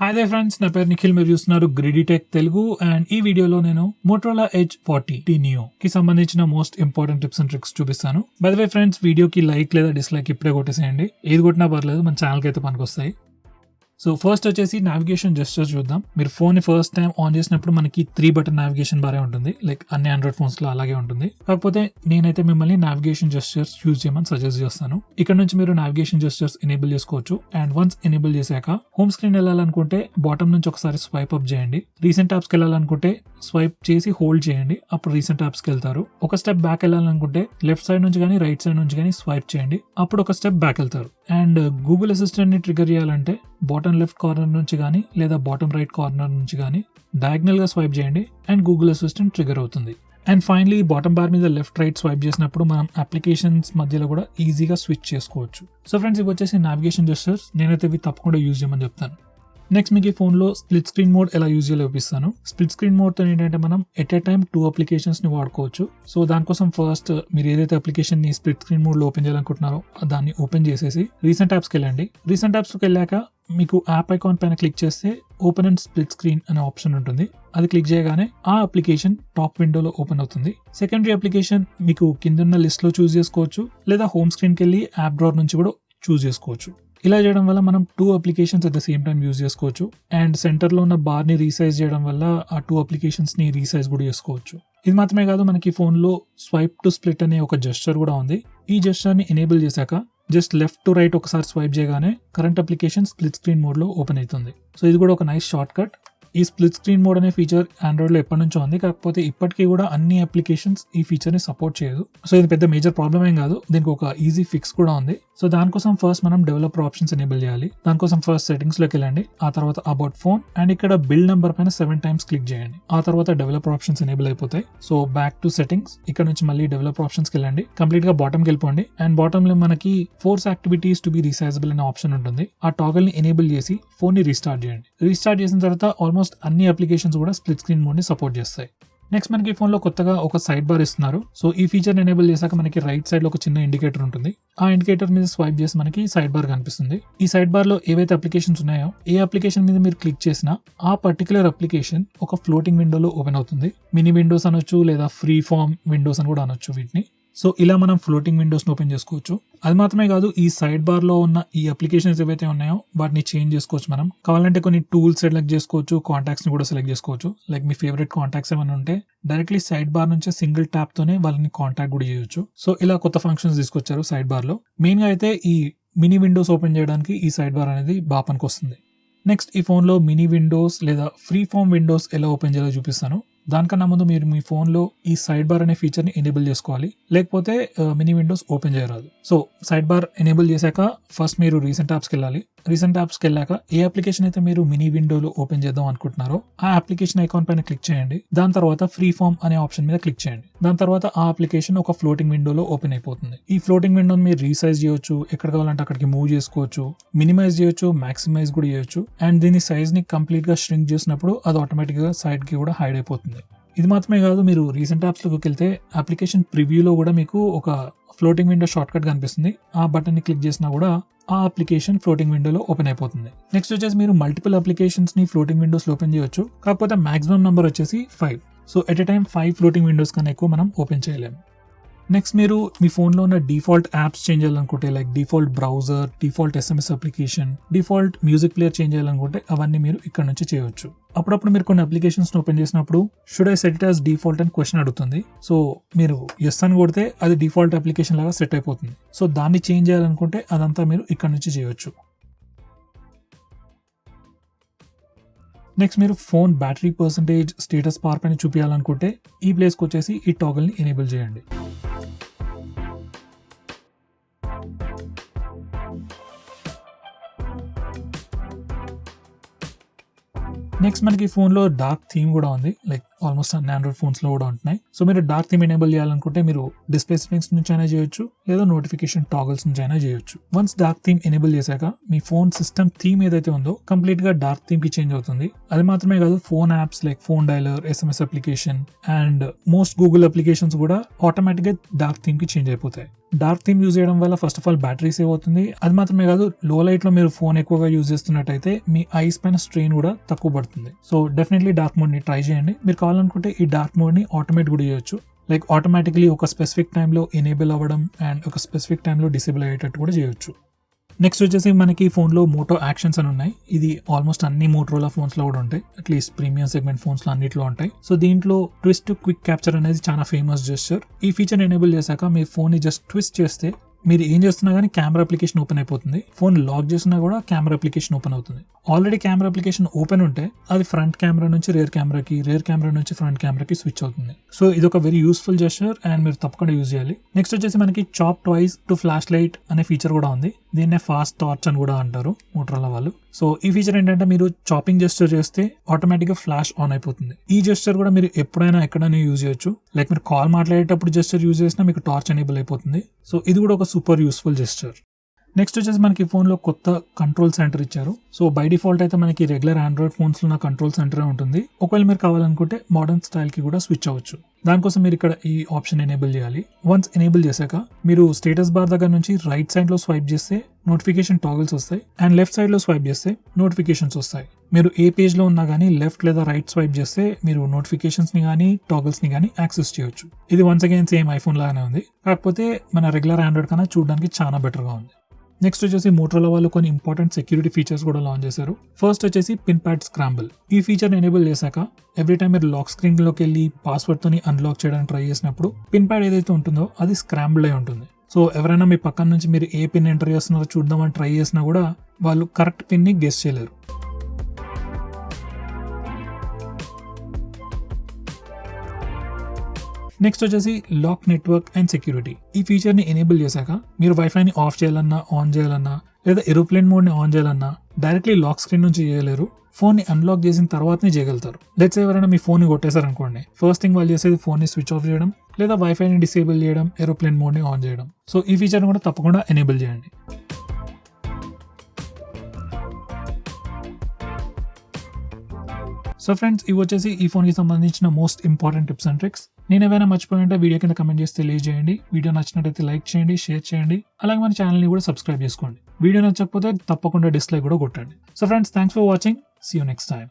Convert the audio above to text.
Hi they friends, నా పేరు నిఖిల్. మీరు చూస్తున్నారు గ్రిడీ టెక్ తెలుగు. అండ్ ఈ వీడియోలో నేను మోటరోలా ఎడ్జ్ 40 నియో కి సంబంధించిన most important tips and tricks చూపిస్తాను. బై ద వే ఫ్రెండ్స్, వీడియోకి లైక్ లేదా డిస్లైక్ ఇప్పుడే కొట్టేసేయండి. ఏది కొట్టినా పర్లేదు, మన ఛానల్కి అయితే పనికొస్తాయి. సో ఫస్ట్ వచ్చేసి నావిగేషన్ జెస్చర్స్ చూద్దాం. మీరు ఫోన్ ని ఫస్ట్ టైం ఆన్ చేసినప్పుడు మనకి 3 బటన్ నావిగేషన్ బారే ఉంటుంది, లైక్ అన్ని ఆండ్రాయిడ్ ఫోన్స్ లో అలాగే ఉంటుంది. కాకపోతే నేనైతే మిమ్మల్ని నావిగేషన్ జెస్చర్స్ యూజ్ చేయమని సజెస్ట్ చేస్తాను. ఇక్కడ నుంచి మీరు నావిగేషన్ జెస్చర్స్ ఎనేబుల్ చేసుకోవచ్చు. అండ్ వన్స్ ఎనేబుల్ చేశాక హోమ్ స్క్రీన్ వెళ్ళాలనుకుంటే బాటమ్ నుంచి ఒకసారి స్వైప్ అప్ చేయండి. రీసెంట్ యాప్స్కి వెళ్ళాలనుకుంటే స్వైప్ చేసి హోల్డ్ చేయండి, అప్పుడు రీసెంట్ యాప్స్కి వెళ్తారు. ఒక స్టెప్ బ్యాక్ వెళ్ళాలనుకుంటే లెఫ్ట్ సైడ్ నుంచి కానీ రైట్ సైడ్ నుంచి కానీ స్వైప్ చేయండి, అప్పుడు ఒక స్టెప్ బ్యాక్ వెళ్తారు. అండ్ గూగుల్ అసిస్టెంట్ ని ట్రిగర్ చేయాలంటే బాటమ్ లెఫ్ట్ కార్నర్ నుంచి కానీ లేదా బాటమ్ రైట్ కార్నర్ నుంచి కానీ డయాగ్నల్ గా స్వైప్ చేయండి అండ్ గూగుల్ అసిస్టెంట్ ట్రిగర్ అవుతుంది. అండ్ ఫైనలీ బాటమ్ బార్ మీద లెఫ్ట్ రైట్ స్వైప్ చేసినప్పుడు మనం అప్లికేషన్స్ మధ్యలో కూడా ఈజీగా స్విచ్ చేసుకోవచ్చు. సో ఫ్రెండ్స్, ఇవి వచ్చేసి నావిగేషన్ జెస్చర్స్. నేనైతే ఇవి తప్పకుండా యూజ్ చేయమని చెప్తాను. నెక్స్ట్ మీకు ఈ ఫోన్లో స్ప్లిట్ స్క్రీన్ మోడ్ ఎలా యూజ్ చేయాలో చూపిస్తాను. స్ప్లిట్ స్క్రీన్ మోడ్తో ఏంటంటే మనం ఎట్ ఏ టైం 2 అప్లికేషన్స్ని వాడుకోవచ్చు. సో దానికోసం ఫస్ట్ మీరు ఏదైతే అప్లికేషన్ని స్ప్లిట్ స్క్రీన్ మోడ్లో ఓపెన్ చేయాలనుకుంటున్నారో దాన్ని ఓపెన్ చేసేసి రీసెంట్ యాప్స్కి వెళ్ళండి. రీసెంట్ యాప్స్కి వెళ్ళాక మీకు యాప్ ఐకాన్ పైన క్లిక్ చేస్తే ఓపెన్ అండ్ స్ప్లిట్ స్క్రీన్ అనే ఆప్షన్ ఉంటుంది. అది క్లిక్ చేయగానే ఆ అప్లికేషన్ టాప్ విండోలో ఓపెన్ అవుతుంది. సెకండరీ అప్లికేషన్ మీకు కింద లిస్ట్లో చూస్ చేసుకోవచ్చు, లేదా హోమ్ స్క్రీన్కి వెళ్ళి యాప్ డ్రార్ నుంచి కూడా చూస్ చేసుకోవచ్చు. ఇలా చేయడం వల్ల మనం 2 applications at the same time use చేసుకోవచ్చు. అండ్ సెంటర్లో ఉన్న బార్ని రీసైజ్ చేయడం వల్ల ఆ 2 అప్లికేషన్స్ని రీసైజ్ కూడా చేసుకోవచ్చు. ఇది మాత్రమే కాదు, మనకి ఫోన్లో స్వైప్ టు స్ప్లిట్ అనే ఒక జెస్చర్ కూడా ఉంది. ఈ జెస్చర్ని ఎనేబుల్ చేశాక జస్ట్ లెఫ్ట్ టు రైట్ ఒకసారి స్వైప్ చేయగానే కరెంట్ అప్లికేషన్ స్ప్లిట్ స్క్రీన్ మోడ్లో ఓపెన్ అవుతుంది. సో ఇది కూడా ఒక నైస్ షార్ట్ కట్. ఈ స్ప్లిట్ స్క్రీన్ మోడ్ అనే ఫీచర్ ఆండ్రాయిడ్లో ఎప్పటి నుంచో ఉంది, కాకపోతే ఇప్పటికీ కూడా అన్ని అప్లికేషన్స్ ఈ ఫీచర్ని సపోర్ట్ చేయదు. సో ఇది పెద్ద మేజర్ ప్రాబ్లమ్ ఏం కాదు, దీనికి ఒక ఈజీ ఫిక్స్ కూడా ఉంది. సో దానికోసం ఫస్ట్ మనం డెవలపర్ ఆప్షన్స్ ఎనేబుల్ చేయాలి. దానికోసం ఫస్ట్ సెట్టింగ్స్ లోకి వెళ్ళండి, ఆ తర్వాత అబౌట్ ఫోన్ అండ్ ఇక్కడ బిల్డ్ నెంబర్ పైన 7 టైమ్స్ క్లిక్ చేయండి. ఆ తర్వాత డెవలపర్ ఆప్షన్స్ ఎనేబుల్ అయిపోతాయి. సో బ్యాక్ టు సెట్టింగ్స్, ఇక్కడ నుంచి మళ్ళీ డెవలపర్ ఆప్షన్స్ కి వెళ్ళండి, కంప్లీట్ గా బాటమ్ కి వెళ్ళిపోండి. అండ్ బాటమ్ లో మనకి ఫోర్స్ యాక్టివిటీస్ టు బి రీసైజబుల్ అనే ఆప్షన్ ఉంటుంది. ఆ టాగల్ ని ఎనేబుల్ చేసి ఫోన్ ని రీస్టార్ట్ చేయండి. రీస్టార్ట్ చేసిన తర్వాత ఆల్మోస్ట్ అన్ని అప్లికేషన్స్ కూడా స్ప్లిట్ స్క్రీన్ మోడ్ ని సపోర్ట్ చేస్తాయి. నెక్స్ట్ మనకి ఫోన్ లో కొత్తగా ఒక సైడ్ బార్ ఇస్తున్నారు. సో ఈ ఫీచర్ ఎనేబుల్ చేశాక మనకి రైట్ సైడ్ లో ఒక చిన్న ఇండికేటర్ ఉంటుంది. ఆ ఇండికేటర్ మీద స్వైప్ చేసి మనకి సైడ్ బార్ కనిపిస్తుంది. ఈ సైడ్ బార్ లో ఏవైతే అప్లికేషన్స్ ఉన్నాయో ఏ అప్లికేషన్ మీద మీరు క్లిక్ చేసినా ఆ పర్టికులర్ అప్లికేషన్ ఒక ఫ్లోటింగ్ విండోలో ఓపెన్ అవుతుంది. మినీ విండోస్ అనొచ్చు, లేదా ఫ్రీ ఫామ్ విండోస్ అని కూడా అనొచ్చు వీటిని. సో ఇలా మనం ఫ్లోటింగ్ విండోస్ ఓపెన్ చేసుకోవచ్చు. అది మాత్రమే కాదు, ఈ సైడ్ బార్ లో ఉన్న ఈ అప్లికేషన్స్ ఏవైతే ఉన్నాయో వాటిని చేంజ్ చేసుకోవచ్చు. మనం కావాలంటే కొన్ని టూల్స్ సెలెక్ట్ చేసుకోవచ్చు, కాంటాక్ట్స్ ని కూడా సెలెక్ట్ చేసుకోవచ్చు. లైక్ మీ ఫేవరెట్ కాంటాక్ట్స్ ఏమైనా ఉంటే డైరెక్ట్లీ సైడ్ బార్ నుంచి సింగిల్ ట్యాప్ తోనే వాళ్ళని కాంటాక్ట్ కూడా చేయొచ్చు. సో ఇలా కొత్త ఫంక్షన్స్ తీసుకొచ్చారు సైడ్ బార్ లో. మెయిన్ గా అయితే ఈ మినీ విండోస్ ఓపెన్ చేయడానికి ఈ సైడ్ బార్ అనేది బాగా పనికొస్తుంది. నెక్స్ట్ ఈ ఫోన్ లో మినీ విండోస్ లేదా ఫ్రీ ఫామ్ విండోస్ ఎలా ఓపెన్ చేయాలో చూపిస్తాను. దానికన్నా ముందు మీరు మీ ఫోన్లో ఈ సైడ్ బార్ అనే ఫీచర్ని ఎనేబుల్ చేసుకోవాలి, లేకపోతే మినీ విండోస్ ఓపెన్ చేయరాదు. సో సైడ్ బార్ ఎనేబుల్ చేశాక ఫస్ట్ మీరు రీసెంట్ యాప్స్కి వెళ్ళాలి. రీసెంట్ యాప్స్కి వెళ్ళాక ఏ అప్లికేషన్ అయితే మీరు మినీ విండోలో ఓపెన్ చేద్దాం అనుకుంటున్నారో ఆ అప్లికేషన్ ఐకాన్ పైన క్లిక్ చేయండి. దాని తర్వాత ఫ్రీ ఫామ్ అనే ఆప్షన్ మీద క్లిక్ చేయండి. దాని తర్వాత ఆ అప్లికేషన్ ఒక ఫ్లోటింగ్ విండోలో ఓపెన్ అయిపోతుంది. ఈ ఫ్లోటింగ్ విండోని మీరు రీసైజ్ చేయొచ్చు, ఎక్కడ కావాలంటే అక్కడికి మూవ్ చేసుకోవచ్చు, మినిమైజ్ చేయొచ్చు, మాక్సిమైజ్ కూడా చేయొచ్చు. అండ్ దీని సైజ్ ని కంప్లీట్ గా ష్రింక్ చేసినప్పుడు అది ఆటోమేటిక్ గా సైడ్ కి కూడా హైడ్ అయిపోతుంది. ఇది మాత్రమే కాదు, మీరు రీసెంట్ యాప్స్ లోకి వెళ్తే అప్లికేషన్ ప్రివ్యూలో కూడా మీకు ఒక ఫ్లోటింగ్ విండో షార్ట్ కట్ కనిపిస్తుంది. ఆ బటన్ ని క్లిక్ చేసినా కూడా ఆ అప్లికేషన్ ఫ్లోటింగ్ విండోలో ఓపెన్ అయిపోతుంది. నెక్స్ట్ వచ్చేసి మీరు మల్టిపుల్ అప్లికేషన్స్ ని ఫ్లోటింగ్ విండోస్ లో ఓపెన్ చేయొచ్చు, కాకపోతే మాక్సిమం నెంబర్ వచ్చేసి 5. So at a time 5 floating Windows కన్నా ఎక్కువ మనం ఓపెన్ చేయలేము. నెక్స్ట్ మీరు మీ ఫోన్లో ఉన్న డిఫాల్ట్ యాప్స్ చేంజ్ చేయాలనుకుంటే, like default browser, default SMS application, default music player change చేయాలనుకుంటే అవన్నీ మీరు ఇక్కడ నుంచి చేయొచ్చు. అప్పుడప్పుడు మీరు కొన్ని అప్లికేషన్స్ ఓపెన్ చేసినప్పుడు should I set it as default అని క్వశ్చన్ అడుగుతుంది. సో మీరు ఎస్ అని కొడితే అది డిఫాల్ట్ అప్లికేషన్ లాగా సెట్ అయిపోతుంది. సో దాన్ని చేంజ్ చేయాలనుకుంటే అదంతా మీరు ఇక్కడ నుంచి చేయొచ్చు. నెక్స్ట్ మీరు phone battery percentage status bar పైన చూపించాలనుకుంటే ఈ ప్లేస్కి వచ్చేసి ఈ టాగల్ ని ఎనేబుల్ చేయండి. నెక్స్ట్ మనకి ఫోన్లో డార్క్ థీమ్ కూడా ఉంది, లైక్ ఆల్మోస్ట్ అన్ని ఆండ్రాయిడ్ ఫోన్స్ లో కూడా ఉంటున్నాయి. సో మీరు డార్క్ థీమ్ ఎనేబుల్ చేయాలనుకుంటే మీరు డిస్ప్లే సెట్టింగ్స్ నుంచి అయినా చేయొచ్చు, లేదా నోటిఫికేషన్ టాగల్స్ నుంచి అయినా చేయొచ్చు. వన్స్ డార్క్ థీమ్ ఎనేబుల్ చేశాక మీ ఫోన్ సిస్టమ్ థీమ్ ఏదైతే ఉందో కంప్లీట్ గా డార్క్ థీమ్ కి చేంజ్ అవుతుంది. అది మాత్రమే కాదు, phone apps like phone dialler, SMS application and most Google applications కూడా ఆటోమేటిక్ గా డార్క్ థీమ్ కి చేంజ్ అయిపోతాయి. డార్క్ థీమ్ యూజ్ చేయడం వల్ల first of all battery save అవుతుంది. అది మాత్రమే కాదు, లో లైట్ లో మీరు ఫోన్ ఎక్కువగా యూజ్ చేస్తున్నట్టయితే మీ ఐస్ పైన స్ట్రెయిన్ కూడా తక్కువ పడుతుంది. సో డెఫినెట్లీ డార్క్ మోడ్ ని ట్రై చేయండి. మీరు కావాలనుకుంటే ఈ డార్క్ మోడ్ ని ఆటోమేట్ కూడా చేయొచ్చు. లైక్ ఆటోమేటిక్లీ ఒక స్పెసిఫిక్ టైంలో ఎనేబుల్ అవ్వడం అండ్ ఒక స్పెసిఫిక్ టైంలో డిసేబుల్ అయ్యేటట్టు కూడా చేయొచ్చు. నెక్స్ట్ వచ్చేసి మనకి ఫోన్లో మోటో యాక్షన్స్ అని ఉన్నాయి. ఇది ఆల్మోస్ట్ అన్ని మోటరోలా ఫోన్స్ లో కూడా ఉంటాయి, అట్లీస్ట్ ప్రీమియం సెగ్మెంట్ ఫోన్స్ లో అన్నిట్లో ఉంటాయి. సో దీంట్లో ట్విస్ట్ క్విక్ క్యాప్చర్ అనేది చాలా ఫేమస్ జెస్చర్. ఈ ఫీచర్ ఎనేబుల్ చేశాక మీ ఫోన్ ని జస్ట్ ట్విస్ట్ చేస్తే మీరు ఏం చేస్తున్నా కానీ కెమెరా అప్లికేషన్ ఓపెన్ అయిపోతుంది. ఫోన్ లాక్ చేసినా కూడా కెమెరా అప్లికేషన్ ఓపెన్ అవుతుంది. ఆల్రెడీ కెమెరా అప్లికేషన్ ఓపెన్ ఉంటే అది ఫ్రంట్ కెమెరా నుంచి రేర్ కెమెరాకి, రేర్ కెమెరా నుంచి ఫ్రంట్ కెమెరాకి స్విచ్ అవుతుంది. సో ఇది ఒక వెరీ యూస్ఫుల్ జెస్చర్ అండ్ మీరు తప్పకుండా యూజ్ చేయాలి. నెక్స్ట్ వచ్చేసి మనకి chop twice to flash light అనే ఫీచర్ కూడా ఉంది. దీన్నే ఫాస్ట్ టార్చ్ అని కూడా అంటారు మోటరోలా వాళ్ళు. సో ఈ ఫీచర్ ఏంటంటే మీరు చాపింగ్ జెస్చర్ చేస్తే ఆటోమేటిక్ గా ఫ్లాష్ ఆన్ అయిపోతుంది. ఈ జెస్చర్ కూడా మీరు ఎప్పుడైనా ఎక్కడైనా యూజ్ చేయొచ్చు. లైక్ మీరు కాల్ మాట్లాడేటప్పుడు జెస్చర్ యూజ్ చేసినా మీకు టార్చ్ ఎనేబుల్ అయిపోతుంది. సో ఇది కూడా ఒక సూపర్ యూస్ఫుల్ జెస్చర్. నెక్స్ట్ వచ్చేసి మనకి ఫోన్ లో కొత్త కంట్రోల్ సెంటర్ ఇచ్చారు. సో బై డిఫాల్ట్ అయితే మనకి రెగ్యులర్ ఆండ్రాయిడ్ ఫోన్స్ లో కంట్రోల్ సెంటర్ ఉంటుంది. ఒకవేళ మీరు కావాలనుకుంటే మోడర్న్ స్టైల్ కి కూడా స్విచ్ అవ్వచ్చు. దానికోసం మీరు ఇక్కడ ఈ ఆప్షన్ ఎనేబుల్ చేయాలి. వన్స్ ఎనేబుల్ చేశాక మీరు స్టేటస్ బార్ దగ్గర నుంచి రైట్ సైడ్ లో స్వైప్ చేస్తే నోటిఫికేషన్ టాగల్స్ వస్తాయి అండ్ లెఫ్ట్ సైడ్ లో స్వైప్ చేస్తే నోటిఫికేషన్స్ వస్తాయి. మీరు ఏ పేజ్ లో ఉన్నా కానీ లెఫ్ట్ లేదా రైట్ స్వైప్ చేస్తే మీరు నోటిఫికేషన్స్ ని కానీ టాగల్స్ ని కానీ యాక్సెస్ చేయొచ్చు. ఇది వన్స్ అగైన్ సేమ్ ఐఫోన్ లాగానే ఉంది, కాకపోతే మన రెగ్యులర్ ఆండ్రాయిడ్ కన్నా చూడడానికి చాలా బెటర్ గా ఉంది. నెక్స్ట్ వచ్చేసి మోటరోలా వాళ్ళు కొన్ని ఇంపార్టెంట్ సెక్యూరిటీ ఫీచర్స్ కూడా లాంచ్ చేశారు. ఫస్ట్ వచ్చేసి పిన్ ప్యాడ్ స్క్రాంబుల్. ఈ ఫీచర్ ఎనేబుల్ చేశాక ఎవ్రీ టైం మీరు లాక్ స్క్రీన్ లోకి వెళ్ళి పాస్వర్డ్ తోని అన్లాక్ చేయడానికి ట్రై చేసినప్పుడు పిన్ ప్యాడ్ ఏదైతే ఉంటుందో అది స్క్రాంబుల్ అయి ఉంటుంది. సో ఎవరైనా మీ పక్కన నుంచి మీరు ఏ పిన్ ఎంటర్ చేస్తున్నారో చూద్దామని ట్రై చేసినా కూడా వాళ్ళు కరెక్ట్ పిన్ ని గెస్ చేయలేరు. నెక్స్ట్ వచ్చేసి లాక్ నెట్వర్క్ అండ్ సెక్యూరిటీ. ఈ ఫీచర్ ని ఎనేబుల్ చేశాక మీరు వైఫైని ఆఫ్ చేయాలన్నా, ఆన్ చేయాలన్నా, లేదా ఏరోప్లేన్ మోడ్ ని ఆన్ చేయాలన్నా డైరెక్ట్లీ లాక్ స్క్రీన్ నుంచి చేయలేరు. ఫోన్ ని అన్లాక్ చేసిన తర్వాతనే చేయగలుగుతారు. లెట్స్ ఎవరైనా మీ ఫోన్ ని కొట్టేశారు అనుకోండి, ఫస్ట్ థింగ్ వాళ్ళు చేసేది ఫోన్ ని స్విచ్ ఆఫ్ చేయడం, లేదా వైఫైని డిసేబుల్ చేయడం, ఏరోప్లేన్ మోడ్ ని ఆన్ చేయడం. సో ఈ ఫీచర్ కూడా తప్పకుండా ఎనేబుల్ చేయండి. సో ఫ్రెండ్స్, ఇవి వచ్చేసి ఈ ఫోన్ కి సంబంధించిన most important tips and tricks. నేను ఏమైనా మర్చిపోయింటే వీడియో కింద కమెంట్ చేసి తెలియజేయండి. వీడియో నచ్చినట్టయితే లైక్ చేయండి, షేర్ చేయండి, అలాగే మన ఛానల్ ని కూడా సబ్స్క్రైబ్ చేసుకోండి. వీడియో నచ్చకపోతే తప్పకుండా డిస్లైక్ కూడా కొట్టండి. So friends, thanks for watching. See you next time.